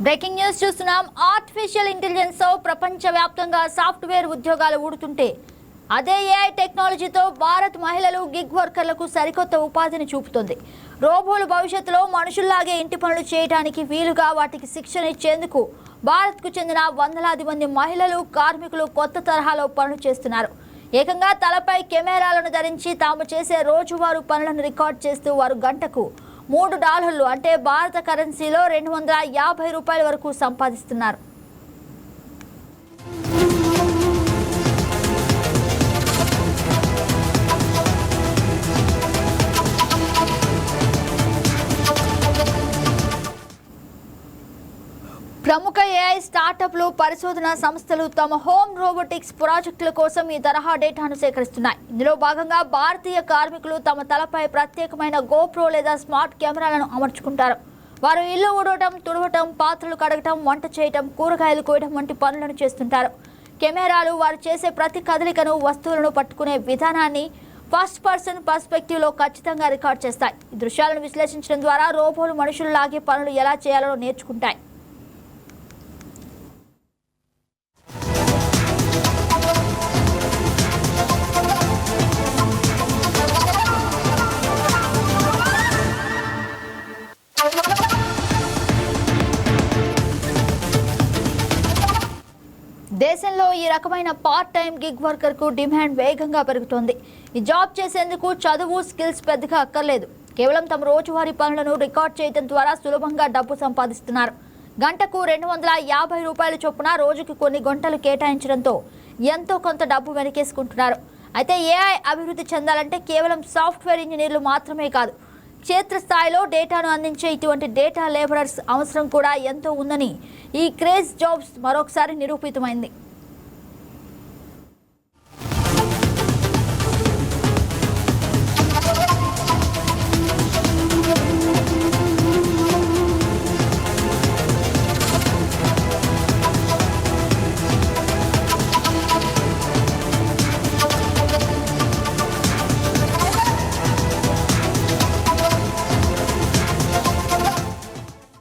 Breaking news చూస్తున్నాం. Artificial intelligence తో ప్రపంచవ్యాప్తంగా సాఫ్ట్వేర్ ఉద్యోగాలు ఊడుతుంటే అదే ఏఐ టెక్నాలజీతో భారత్ మహిళలు గిగ్ వర్కర్లకు సరికొత్త ఉపాధిని చూపుతుంది. రోబోలు భవిష్యత్తులో మనుషుల్లాగే ఇంటి పనులు చేయడానికి వీలుగా వాటికి శిక్షణ ఇచ్చేందుకు భారత్కు చెందిన వందలాది మంది మహిళలు కార్మికులు కొత్త తరహాలో పనులు చేస్తున్నారు. ఏకంగా తలపై కెమెరాలను ధరించి తాము చేసే రోజువారు పనులను రికార్డ్ చేస్తూ వారు గంటకు $3 అంటే భారత కరెన్సీలో $250 వరకు సంపాదిస్తున్నారు. ప్రముఖ ఏఐ స్టార్టప్లు పరిశోధనా సంస్థలు తమ హోమ్ రోబోటిక్స్ ప్రాజెక్టుల కోసం ఈ తరహా డేటాను సేకరిస్తున్నాయి. ఇందులో భాగంగా భారతీయ కార్మికులు తమ తలపై ప్రత్యేకమైన గోప్రో లేదా స్మార్ట్ కెమెరాలను అమర్చుకుంటారు. వారు ఇల్లు ఊడవటం, తుడవటం, పాత్రలు కడగటం, వంట చేయటం, కూరగాయలు కోయడం వంటి పనులను చేస్తుంటారు. కెమెరాలు వారు చేసే ప్రతి కదలికను, వస్తువులను పట్టుకునే విధానాన్ని ఫస్ట్ పర్సన్ పర్స్పెక్టివ్లో ఖచ్చితంగా రికార్డ్ చేస్తాయి. ఈ దృశ్యాలను విశ్లేషించడం ద్వారా రోబోలు మనుషుల్లాగే పనులు ఎలా చేయాలో నేర్చుకుంటాయి. దేశంలో ఈ రకమైన పార్ట్ టైం గిగ్ వర్కర్ కు డిమాండ్ వేగంగా పెరుగుతోంది. ఈ జాబ్ చేసేందుకు చదువు, స్కిల్స్ పెద్దగా అక్కర్లేదు. కేవలం తమ రోజువారీ పనులను రికార్డ్ చేయడం ద్వారా సులభంగా డబ్బు సంపాదిస్తున్నారు. గంటకు $250 చొప్పున రోజుకి కొన్ని గంటలు కేటాయించడంతో ఎంతో కొంత డబ్బు వెనకేసుకుంటున్నారు. అయితే ఏఐ అభివృద్ధి చెందాలంటే కేవలం సాఫ్ట్వేర్ ఇంజనీర్లు మాత్రమే కాదు, క్షేత్రస్థాయిలో డేటాను అందించే ఇటువంటి డేటా లేబరర్స్ అవసరం కూడా ఎంతో ఉందని ఈ క్రేజ్ జాబ్స్ మరొకసారి నిరూపితమైంది.